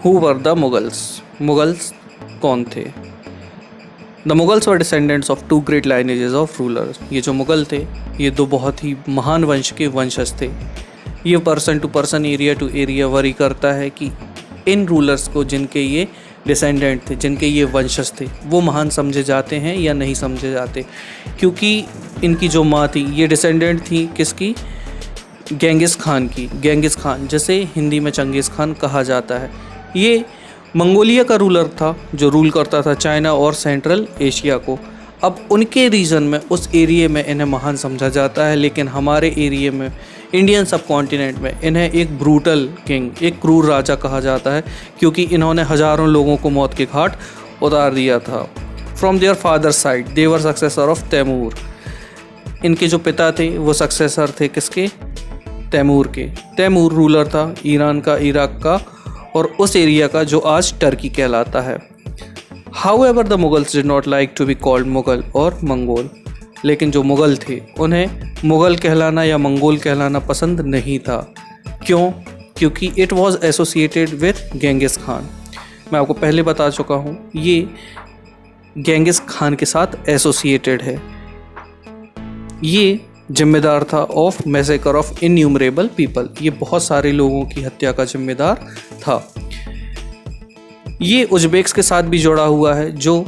Who were the Mughals? Mughals कौन थे? The Mughals were descendants of two great lineages of rulers. ये जो मुगल थे ये दो बहुत ही महान वंश के वंशज थे। ये person to person, area to area vary करता है कि इन रूलर्स को, जिनके ये डिसेंडेंट थे, जिनके ये वंशज थे, वो महान समझे जाते हैं या नहीं समझे जाते। क्योंकि इनकी जो माँ थी ये डिसेंडेंट थी किसकी? गेंगिस खान की। गेंगिस खान, जैसे हिंदी में चंगेज़ खान कहा जाता है, ये मंगोलिया का रूलर था जो रूल करता था चाइना और सेंट्रल एशिया को। अब उनके रीजन में, उस एरिया में इन्हें महान समझा जाता है, लेकिन हमारे एरिया में, इंडियन सब कॉन्टिनेंट में, इन्हें एक ब्रूटल किंग, एक क्रूर राजा कहा जाता है, क्योंकि इन्होंने हज़ारों लोगों को मौत के घाट उतार दिया था। From their father side they were successor of Timur. इनके जो पिता थे वो सक्सेसर थे किसके? तैमूर के। तैमूर रूलर था ईरान का, इराक का और उस एरिया का जो आज टर्की कहलाता है। However, the Mughals did not like to be called Mughal और मंगोल। लेकिन जो मुग़ल थे उन्हें मुग़ल कहलाना या मंगोल कहलाना पसंद नहीं था। क्यों? क्योंकि it was associated with Genghis Khan. मैं आपको पहले बता चुका हूँ, ये गेंगिस खान के साथ एसोसिएटेड है। ये जिम्मेदार था of massacre of innumerable people. ये बहुत सारे लोगों की हत्या का जिम्मेदार था। ये उज़्बेक्स के साथ भी जुड़ा हुआ है जो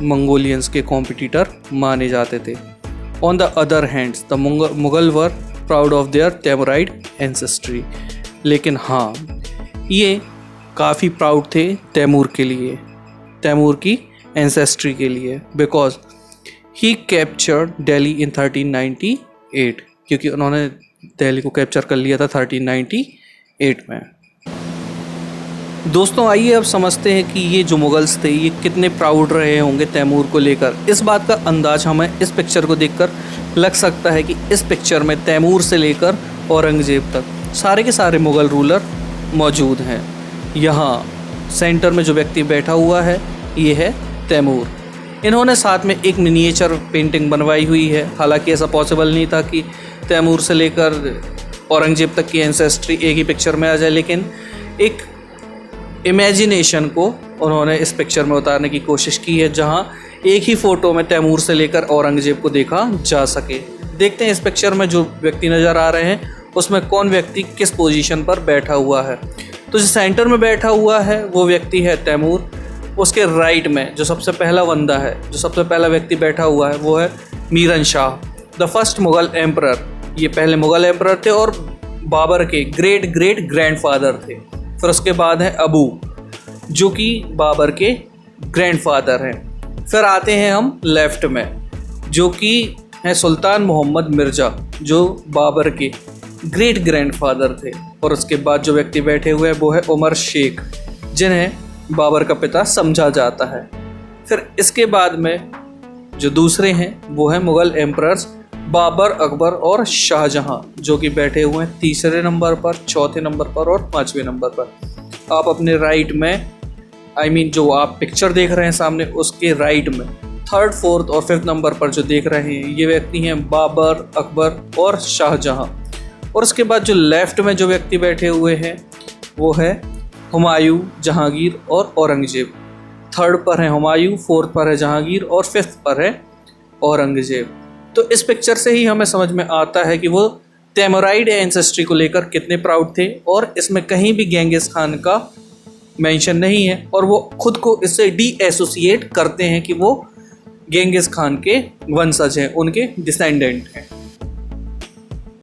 मंगोलियंस के कॉम्पिटिटर माने जाते थे। On the other hands the Mughal were proud of their Timurid ancestry. लेकिन हाँ, ये काफ़ी प्राउड थे तैमूर के लिए, तैमूर की एंसेस्ट्री के लिए, बिकॉज ही कैप्चर्ड दिल्ली इन 1398, क्योंकि उन्होंने दिल्ली को कैप्चर कर लिया था 1398 में। दोस्तों आइए अब समझते हैं कि ये जो मुगल्स थे ये कितने प्राउड रहे होंगे तैमूर को लेकर। इस बात का अंदाज हमें इस पिक्चर को देखकर लग सकता है कि इस पिक्चर में तैमूर से लेकर औरंगजेब तक सारे के सारे मुग़ल रूलर मौजूद हैं। यहाँ सेंटर में जो व्यक्ति बैठा हुआ है ये है तैमूर। इन्होंने साथ में एक मिनिएचर पेंटिंग बनवाई हुई है। हालांकि ऐसा पॉसिबल नहीं था कि तैमूर से लेकर औरंगजेब तक की एंसेस्ट्री एक ही पिक्चर में आ जाए, लेकिन एक इमेजिनेशन को उन्होंने इस पिक्चर में उतारने की कोशिश की है, जहां एक ही फ़ोटो में तैमूर से लेकर औरंगजेब को देखा जा सके। देखते हैं इस पिक्चर में जो व्यक्ति नज़र आ रहे हैं उसमें कौन व्यक्ति किस पोजीशन पर बैठा हुआ है। तो जो सेंटर में बैठा हुआ है वो व्यक्ति है तैमूर। उसके राइट में जो सबसे पहला बंदा है, जो सबसे पहला व्यक्ति बैठा हुआ है वो है Meeran Shah, the first Mughal emperor. ये पहले मुग़ल एम्परर थे और बाबर के ग्रेट ग्रेट ग्रैंडफादर थे। फिर उसके बाद है अबू, जो कि बाबर के ग्रैंडफादर हैं। फिर आते हैं हम लेफ़्ट में, जो कि हैं सुल्तान मोहम्मद मिर्ज़ा, जो बाबर के ग्रेट ग्रैंडफादर थे। और उसके बाद जो व्यक्ति बैठे हुए हैं वो है उमर शेख, जिन्हें बाबर का पिता समझा जाता है। फिर इसके बाद में जो दूसरे हैं वो है मुग़ल एम्परर्स बाबर, अकबर और शाहजहां, जो कि बैठे हुए हैं तीसरे नंबर पर, चौथे नंबर पर और पाँचवें नंबर पर। आप अपने राइट में, जो आप पिक्चर देख रहे हैं सामने, उसके राइट में थर्ड, फोर्थ और फिफ्थ नंबर पर जो देख रहे हैं ये व्यक्ति हैं बाबर, अकबर और शाहजहां। और उसके बाद जो लेफ़्ट में जो व्यक्ति बैठे हुए हैं वो है हुमायूं, जहांगीर और औरंगजेब। थर्ड पर है हुमायूं, फोर्थ पर है जहांगीर और फिफ्थ पर है औरंगजेब। तो इस पिक्चर से ही हमें समझ में आता है कि वो तैमूराइड एंसेस्ट्री को लेकर कितने प्राउड थे। और इसमें कहीं भी गेंगिस खान का मेंशन नहीं है, और वो खुद को इससे डी एसोसिएट करते हैं कि वो गेंगिस खान के वंशज हैं, उनके डिसेंडेंट हैं।